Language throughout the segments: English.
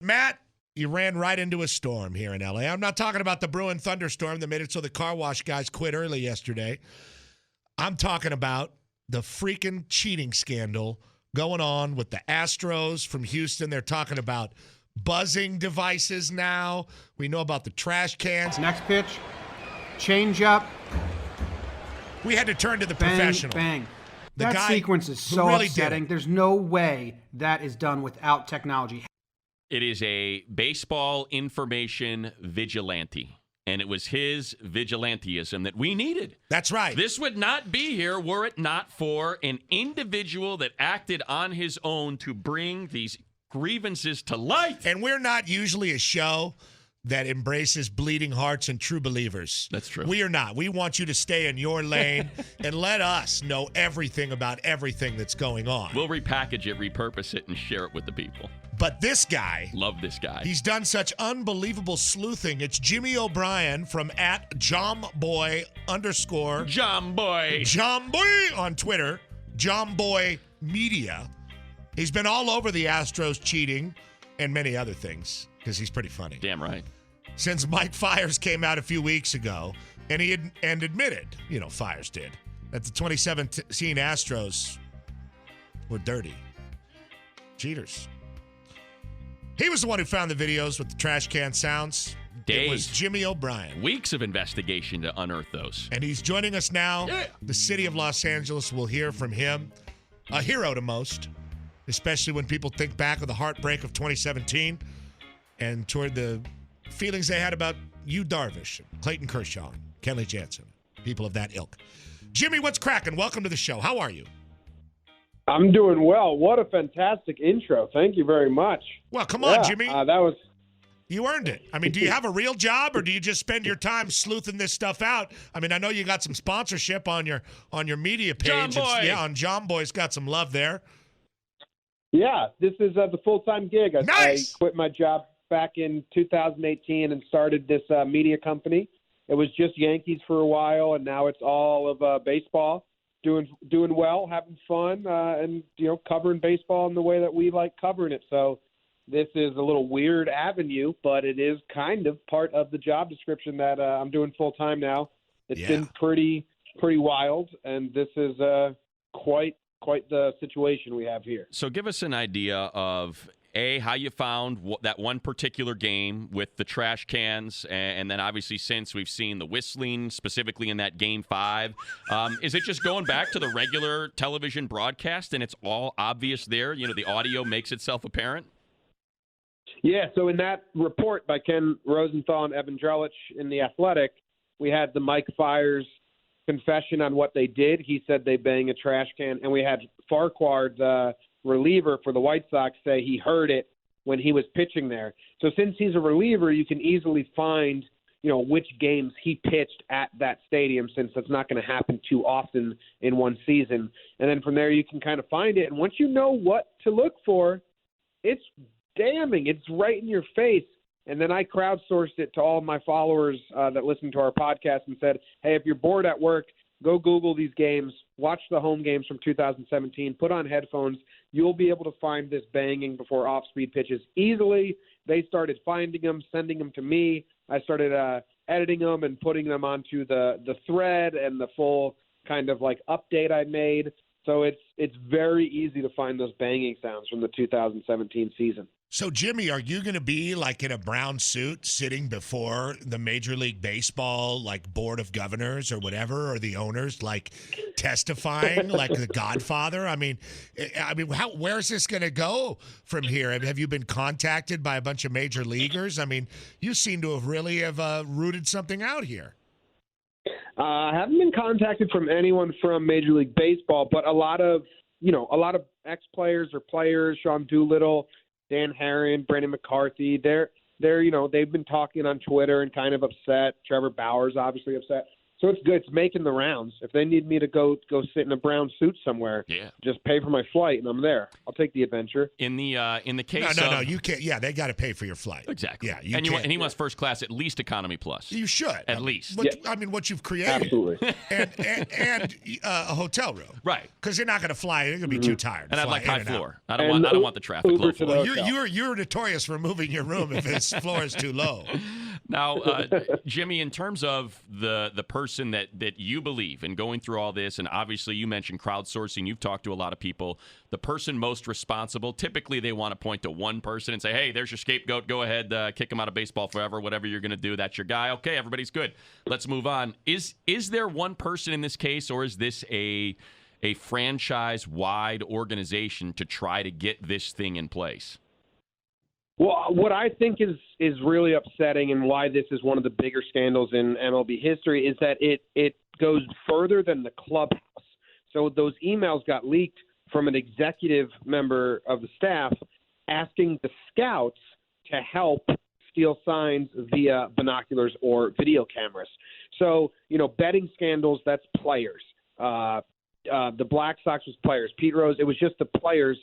Matt, you ran right into a storm here in L.A. I'm not talking about the Bruin thunderstorm that made it so the car wash guys quit early yesterday. I'm talking about the freaking cheating scandal going on with the Astros from Houston. They're talking about buzzing devices now. We know about the trash cans. Next pitch, change up. We had to turn to the Bang, professional. bang. The That guy sequence is so really upsetting. There's no way that is done without technology. It is a baseball information vigilante, and it was his vigilanteism that we needed. That's right. This would not be here were it not for an individual that acted on his own to bring these grievances to light. And we're not usually a show that embraces bleeding hearts and true believers. That's true. We are not. We want you to stay in your lane and let us know everything about everything that's going on. We'll repackage it, repurpose it, and share it with the people. But this guy, Love this guy. he's done such unbelievable sleuthing. It's Jimmy O'Brien from @JomBoy_ Jomboy. Jomboy on Twitter, Jomboy Media. He's been all over the Astros cheating and many other things because he's pretty funny. Damn right. Since Mike Fiers came out a few weeks ago, and he admitted, Fiers did, that the 2017 Astros were dirty. Cheaters. He was the one who found the videos with the trash can sounds. Days. It was Jimmy O'Brien. Weeks of investigation to unearth those. And he's joining us now. Yeah. The city of Los Angeles will hear from him. A hero to most, especially when people think back of the heartbreak of 2017 and toward the feelings they had about Yu Darvish, Clayton Kershaw, Kenley Jansen, people of that ilk. Jimmy, what's cracking? Welcome to the show. How are you? I'm doing well. What a fantastic intro. Thank you very much. Well, come on, Jimmy. That was. You earned it. I mean, do you have a real job or do you just spend your time sleuthing this stuff out? I mean, I know you got some sponsorship on your media page. John Boy. On John Boy's got some love there. Yeah, this is the full-time gig. Nice. I quit my job back in 2018 and started this media company. It was just Yankees for a while, and now it's all of baseball. Doing well, having fun, and covering baseball in the way that we like covering it. So this is a little weird avenue, but it is kind of part of the job description that I'm doing full time now. It's been pretty wild, and this is quite the situation we have here. So give us an idea of how you found that one particular game with the trash cans, and then obviously since we've seen the whistling, specifically in that Game 5. Is it just going back to the regular television broadcast, and it's all obvious there? The audio makes itself apparent? Yeah, so in that report by Ken Rosenthal and Evan Drellich in The Athletic, we had the Mike Fiers confession on what they did. He said they banged a trash can, and we had Farquhar, the reliever for the White Sox, say he heard it when he was pitching there. So since he's a reliever, you can easily find, which games he pitched at that stadium, since that's not going to happen too often in one season. And then from there, you can kind of find it. And once you know what to look for, it's damning. It's right in your face. And then I crowdsourced it to all of my followers that listen to our podcast and said, hey, if you're bored at work, go Google these games, watch the home games from 2017, put on headphones. You'll be able to find this banging before off-speed pitches easily. They started finding them, sending them to me. I started editing them and putting them onto the thread and the full kind of like update I made. So it's very easy to find those banging sounds from the 2017 season. So, Jimmy, are you going to be like in a brown suit sitting before the Major League Baseball, like board of governors or whatever, or the owners, like testifying like the Godfather? I mean, where's this going to go from here? Have you been contacted by a bunch of major leaguers? I mean, you seem to have really rooted something out here. I haven't been contacted from anyone from Major League Baseball, but a lot of ex-players or players, Sean Doolittle, Dan Herron, Brandon McCarthy, they've been talking on Twitter and kind of upset. Trevor Bauer's obviously upset. So it's good. It's making the rounds. If they need me to go sit in a brown suit somewhere, just pay for my flight and I'm there. I'll take the adventure. In the case no, you can't. Yeah, they got to pay for your flight. Exactly. Yeah, and he wants first class, at least economy plus. You should at least. What you've created, absolutely, and a hotel room, right? Because you're not going to fly. You're going to be too tired. And I'd like high floor. I don't want the traffic Uber low floor. You're notorious for moving your room if its floor is too low. Now, Jimmy, in terms of the person that you believe in going through all this, and obviously you mentioned crowdsourcing, you've talked to a lot of people, the person most responsible, typically they want to point to one person and say, hey, there's your scapegoat, go ahead, kick him out of baseball forever, whatever you're going to do, that's your guy. Okay, everybody's good. Let's move on. Is there one person in this case, or is this a franchise-wide organization to try to get this thing in place? Well, what I think is really upsetting and why this is one of the bigger scandals in MLB history is that it goes further than the clubhouse. So those emails got leaked from an executive member of the staff asking the scouts to help steal signs via binoculars or video cameras. So, betting scandals, that's players. The Black Sox was players. Pete Rose, it was just the players.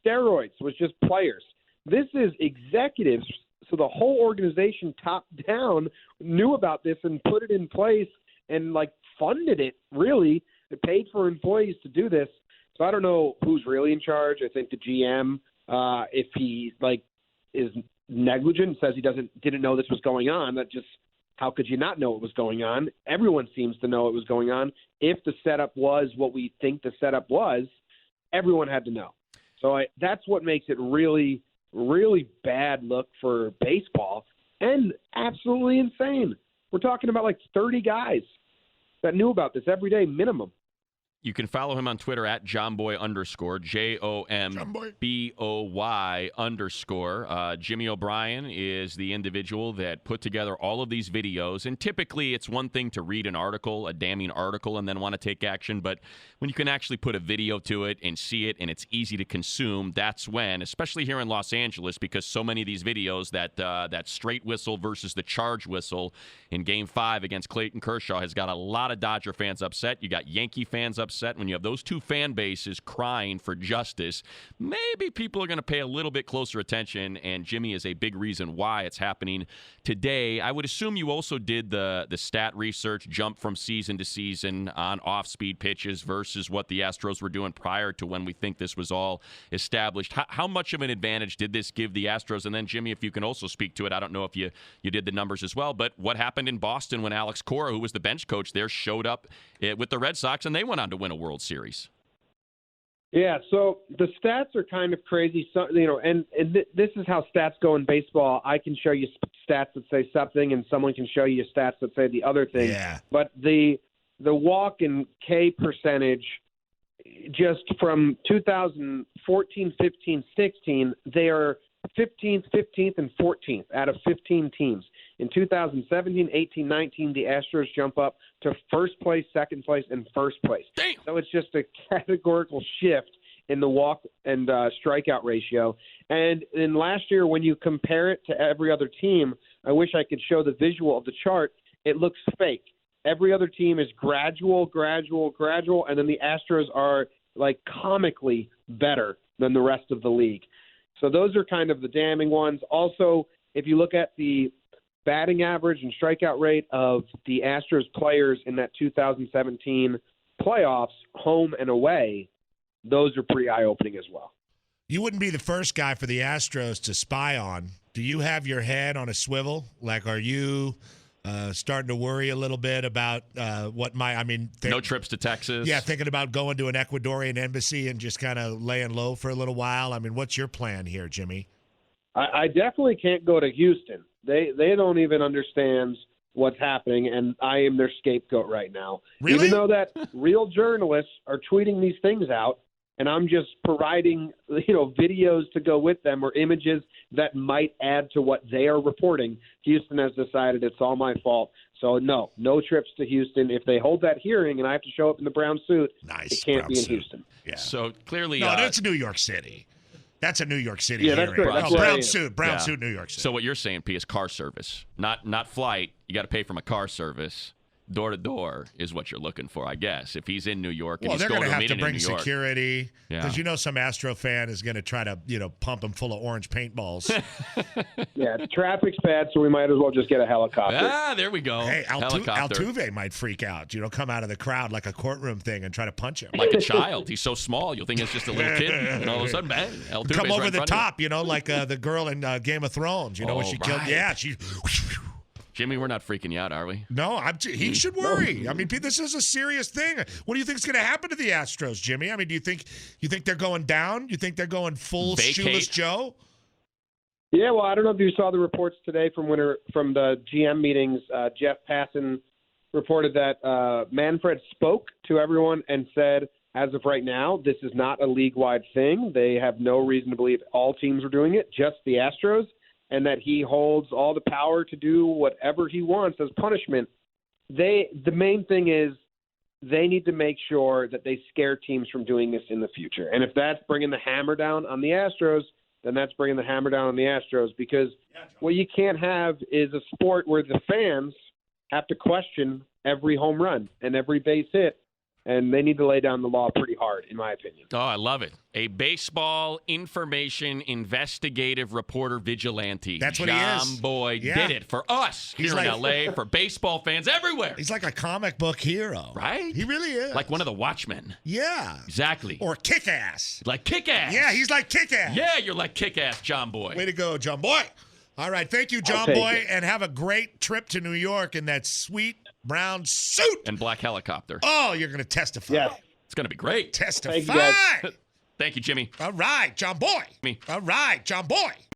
Steroids was just players. This is executives, so the whole organization top down knew about this and put it in place and funded it, really. It paid for employees to do this. So I don't know who's really in charge. I think the GM, if he is negligent, says he didn't know this was going on, that just, how could you not know it was going on? Everyone seems to know it was going on. If the setup was what we think the setup was, everyone had to know. So that's what makes it really bad look for baseball and absolutely insane. We're talking about 30 guys that knew about this every day minimum. You can follow him on Twitter at JomBoy_, JOMBOY_. Jimmy O'Brien is the individual that put together all of these videos. And typically it's one thing to read an article, a damning article, and then want to take action. But when you can actually put a video to it and see it and it's easy to consume, that's when, especially here in Los Angeles, because so many of these videos, that straight whistle versus the charge whistle in Game 5 against Clayton Kershaw has got a lot of Dodger fans upset. You got Yankee fans upset. When you have those two fan bases crying for justice, maybe people are going to pay a little bit closer attention, and Jimmy is a big reason why it's happening today. I would assume you also did the stat research, jump from season to season on off-speed pitches versus what the Astros were doing prior to when we think this was all established. How much of an advantage did this give the Astros? And then, Jimmy, if you can also speak to it, I don't know if you did the numbers as well, but what happened in Boston when Alex Cora, who was the bench coach there, showed up with the Red Sox, and they went on to win a World Series? Yeah, so the stats are kind of crazy. So, this is how stats go in baseball. I can show you stats that say something, and someone can show you stats that say the other thing. Yeah. But the walk and K percentage, just from 2014, 15, 16, they are 15th, 15th, and 14th out of 15 teams. In 2017, 18, 19, the Astros jump up to first place, second place, and first place. Damn. So it's just a categorical shift in the walk and strikeout ratio. And in last year, when you compare it to every other team, I wish I could show the visual of the chart. It looks fake. Every other team is gradual, and then the Astros are comically better than the rest of the league. So those are kind of the damning ones. Also, if you look at the batting average and strikeout rate of the Astros players in that 2017 playoffs, home and away, those are pretty eye-opening as well. You wouldn't be the first guy for the Astros to spy on. Do you have your head on a swivel? Are you starting to worry a little bit about what might, no trips to Texas? Yeah, thinking about going to an Ecuadorian embassy and just kind of laying low for a little while? What's your plan here, Jimmy? I definitely can't go to Houston. They don't even understand what's happening, and I am their scapegoat right now. Really? Even though that real journalists are tweeting these things out, and I'm just providing videos to go with them or images that might add to what they are reporting, Houston has decided it's all my fault. So no trips to Houston. If they hold that hearing and I have to show up in the brown suit, it can't be in Houston. Yeah. So clearly, no, that's New York City. That's a New York City yeah, hearing. That's great. That's brown suit, New York City. So what you're saying, P, is car service, not flight. You got to pay for my car service. door to door is what you're looking for, I guess. If he's in New York and Well, he's they're going going to to a have to meeting in bring New York. security because Yeah. some Astro fan is going to try to pump him full of orange paintballs. Yeah, traffic's bad, so we might as well just get a helicopter. Ah, there we go. Hey, Helicopter. Altuve might freak out. Come out of the crowd like a courtroom thing and try to punch him. Like a child. He's so small, you'll think it's just a little kid. And all of a sudden, bang. Altuve's Come over right in the front of you. top, like the girl in Game of Thrones. When she killed. right. Yeah, she. Jimmy, we're not freaking you out, are we? No, he should worry. I mean, this is a serious thing. What do you think is going to happen to the Astros, Jimmy? I mean, do you think they're going down? You think they're going full Vacate? shoeless Joe? Yeah, well, I don't know if you saw the reports today from the GM meetings. Jeff Passan reported that Manfred spoke to everyone and said, as of right now, this is not a league-wide thing. They have no reason to believe all teams are doing it, just the Astros, and that he holds all the power to do whatever he wants as punishment. The main thing is they need to make sure that they scare teams from doing this in the future. And if that's bringing the hammer down on the Astros, then that's bringing the hammer down on the Astros, because what you can't have is a sport where the fans have to question every home run and every base hit. And they need to lay down the law pretty hard, in my opinion. Oh, I love it. A baseball information investigative reporter vigilante. That's what he is. John Boy Yeah. did it for us He's here in like- L.A., for baseball fans everywhere. He's like a comic book hero. Right? He really is. Like one of the Watchmen. Yeah. Exactly. Or Kick-Ass. Like Kick-Ass. Yeah, he's like Kick-Ass. Yeah, you're like Kick-Ass, John Boy. Way to go, John Boy. All right, thank you, John take Boy, it. and have a great trip to New York in that sweet brown suit. And Black Helicopter. Oh, you're going to testify. Yes. It's going to be great. Testify. Thank you, guys. Thank you, Jimmy. All right, John Boy. Me. All right, John Boy.